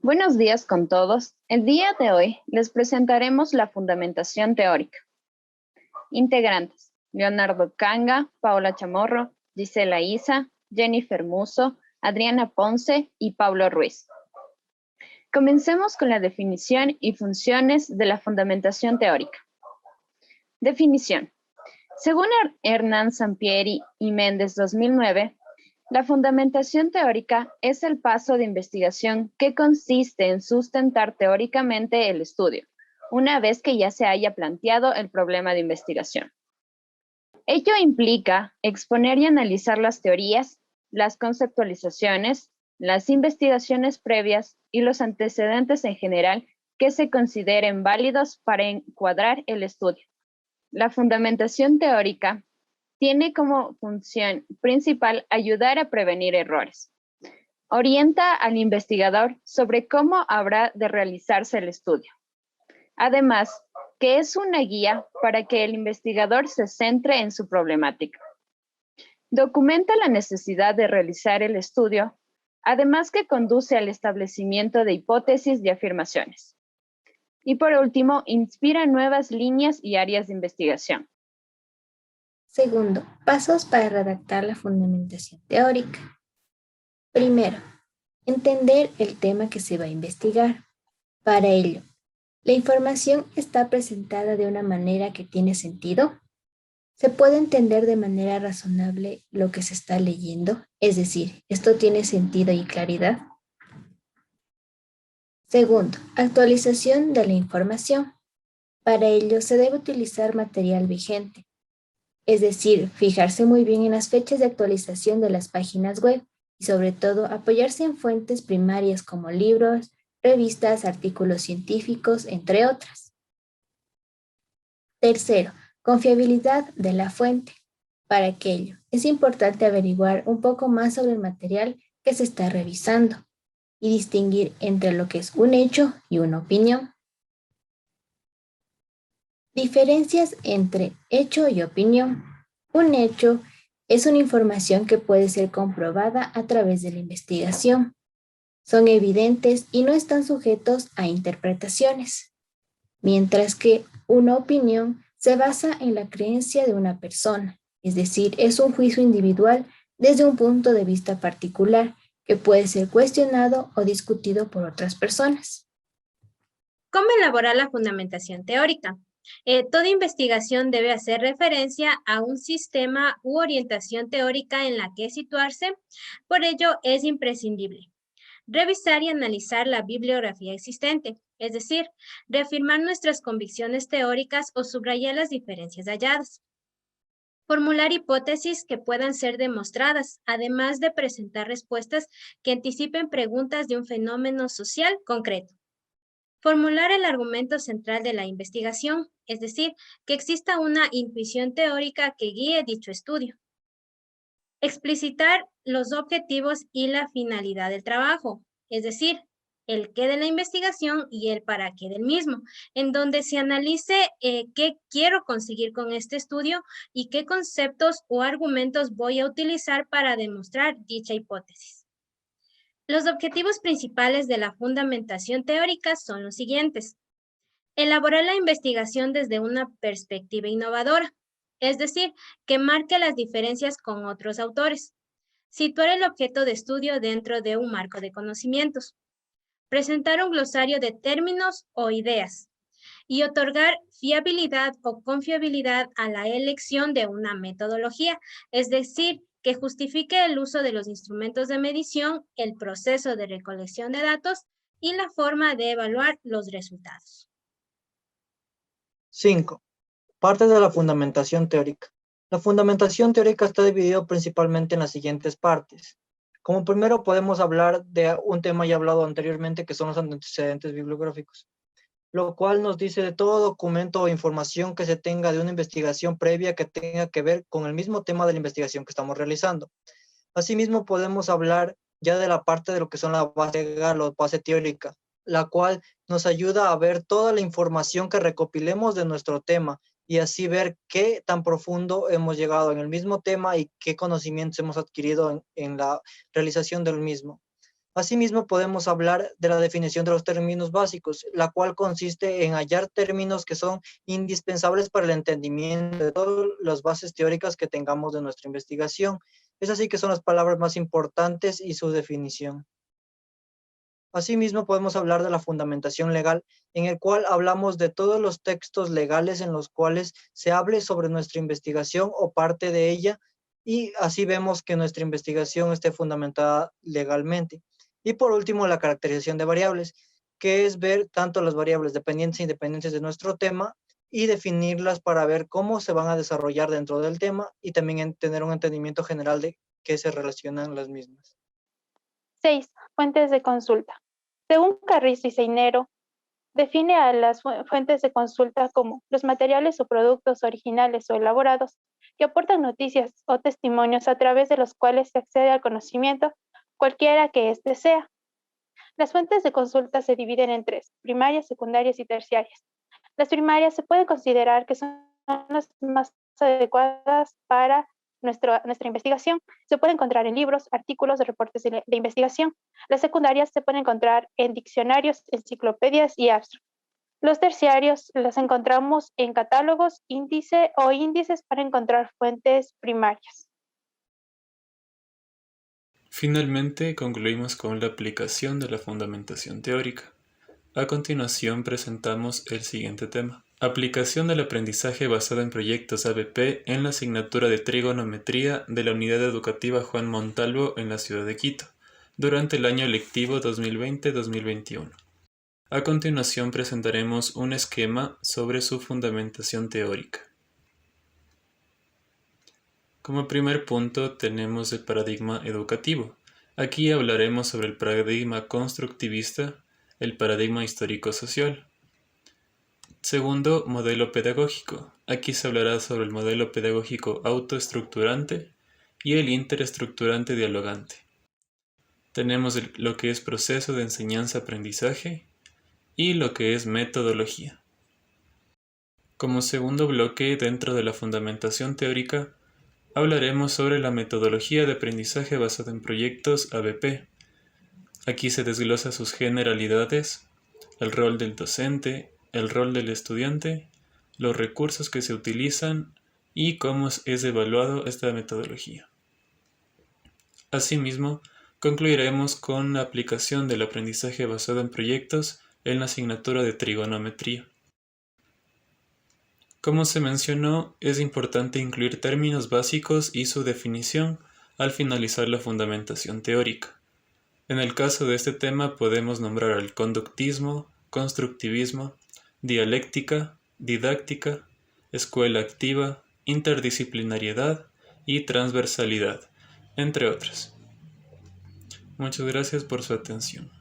Buenos días con todos. El día de hoy les presentaremos la fundamentación teórica. Integrantes: Leonardo Canga, Paola Chamorro, Gisela Isa, Jennifer Musso, Adriana Ponce y Pablo Ruiz. Comencemos con la definición y funciones de la fundamentación teórica. Definición. Según Hernán Sampieri y Méndez 2009, la fundamentación teórica es el paso de investigación que consiste en sustentar teóricamente el estudio, una vez que ya se haya planteado el problema de investigación. Ello implica exponer y analizar las teorías, las conceptualizaciones, las investigaciones previas y los antecedentes en general que se consideren válidos para encuadrar el estudio. La fundamentación teórica tiene como función principal ayudar a prevenir errores. Orienta al investigador sobre cómo habrá de realizarse el estudio. Además, que es una guía para que el investigador se centre en su problemática. Documenta la necesidad de realizar el estudio, además que conduce al establecimiento de hipótesis y afirmaciones. Y por último, inspira nuevas líneas y áreas de investigación. Segundo, pasos para redactar la fundamentación teórica. Primero, entender el tema que se va a investigar. Para ello, ¿la información está presentada de una manera que tiene sentido? ¿Se puede entender de manera razonable lo que se está leyendo? Es decir, ¿esto tiene sentido y claridad? Segundo, actualización de la información. Para ello se debe utilizar material vigente, es decir, fijarse muy bien en las fechas de actualización de las páginas web y sobre todo apoyarse en fuentes primarias como libros, revistas, artículos científicos, entre otras. Tercero, confiabilidad de la fuente. Para aquello, es importante averiguar un poco más sobre el material que se está revisando y distinguir entre lo que es un hecho y una opinión. Diferencias entre hecho y opinión. Un hecho es una información que puede ser comprobada a través de la investigación. Son evidentes y no están sujetos a interpretaciones, mientras que una opinión se basa en la creencia de una persona, es decir, es un juicio individual desde un punto de vista particular que puede ser cuestionado o discutido por otras personas. ¿Cómo elaborar la fundamentación teórica? Toda investigación debe hacer referencia a un sistema u orientación teórica en la que situarse, por ello es imprescindible revisar y analizar la bibliografía existente, es decir, reafirmar nuestras convicciones teóricas o subrayar las diferencias halladas. Formular hipótesis que puedan ser demostradas, además de presentar respuestas que anticipen preguntas de un fenómeno social concreto. Formular el argumento central de la investigación, es decir, que exista una intuición teórica que guíe dicho estudio. Explicitar los objetivos y la finalidad del trabajo, es decir, el qué de la investigación y el para qué del mismo, en donde se analice qué quiero conseguir con este estudio y qué conceptos o argumentos voy a utilizar para demostrar dicha hipótesis. Los objetivos principales de la fundamentación teórica son los siguientes. Elaborar la investigación desde una perspectiva innovadora, es decir, que marque las diferencias con otros autores. Situar el objeto de estudio dentro de un marco de conocimientos. Presentar un glosario de términos o ideas. Y otorgar fiabilidad o confiabilidad a la elección de una metodología, es decir, que justifique el uso de los instrumentos de medición, el proceso de recolección de datos y la forma de evaluar los resultados. 5. Partes de la fundamentación teórica. La fundamentación teórica está dividida principalmente en las siguientes partes. Como primero podemos hablar de un tema ya hablado anteriormente, que son los antecedentes bibliográficos, lo cual nos dice de todo documento o información que se tenga de una investigación previa que tenga que ver con el mismo tema de la investigación que estamos realizando. Asimismo, podemos hablar ya de la parte de lo que son la base legal o base teórica, la cual nos ayuda a ver toda la información que recopilemos de nuestro tema y así ver qué tan profundo hemos llegado en el mismo tema y qué conocimientos hemos adquirido en la realización del mismo. Asimismo, podemos hablar de la definición de los términos básicos, la cual consiste en hallar términos que son indispensables para el entendimiento de todas las bases teóricas que tengamos de nuestra investigación. Es así que son las palabras más importantes y su definición. Asimismo, podemos hablar de la fundamentación legal, en el cual hablamos de todos los textos legales en los cuales se hable sobre nuestra investigación o parte de ella, y así vemos que nuestra investigación esté fundamentada legalmente. Y por último, la caracterización de variables, que es ver tanto las variables dependientes e independientes de nuestro tema y definirlas para ver cómo se van a desarrollar dentro del tema y también tener un entendimiento general de qué se relacionan las mismas. 6. Fuentes de consulta. Según Carrizo y Seinero, define a las fuentes de consulta como los materiales o productos originales o elaborados que aportan noticias o testimonios a través de los cuales se accede al conocimiento, cualquiera que éste sea. Las fuentes de consulta se dividen en tres: primarias, secundarias y terciarias. Las primarias se pueden considerar que son las más adecuadas para nuestra investigación. Se puede encontrar en libros, artículos, reportes de investigación. Las secundarias se pueden encontrar en diccionarios, enciclopedias y abstractos. Los terciarios los encontramos en catálogos, índices para encontrar fuentes primarias. Finalmente, concluimos con la aplicación de la fundamentación teórica. A continuación, presentamos el siguiente tema. Aplicación del aprendizaje basado en proyectos ABP en la asignatura de trigonometría de la Unidad Educativa Juan Montalvo en la ciudad de Quito, durante el año lectivo 2020-2021. A continuación presentaremos un esquema sobre su fundamentación teórica. Como primer punto tenemos el paradigma educativo. Aquí hablaremos sobre el paradigma constructivista, el paradigma histórico-social. Segundo, modelo pedagógico. Aquí se hablará sobre el modelo pedagógico autoestructurante y el interestructurante dialogante. Tenemos lo que es proceso de enseñanza-aprendizaje y lo que es metodología. Como segundo bloque dentro de la fundamentación teórica, hablaremos sobre la metodología de aprendizaje basada en proyectos ABP. Aquí se desglosa sus generalidades, el rol del docente, el rol del estudiante, los recursos que se utilizan y cómo es evaluado esta metodología. Asimismo, concluiremos con la aplicación del aprendizaje basado en proyectos en la asignatura de trigonometría. Como se mencionó, es importante incluir términos básicos y su definición al finalizar la fundamentación teórica. En el caso de este tema podemos nombrar al conductismo, constructivismo, dialéctica, didáctica, escuela activa, interdisciplinariedad y transversalidad, entre otras. Muchas gracias por su atención.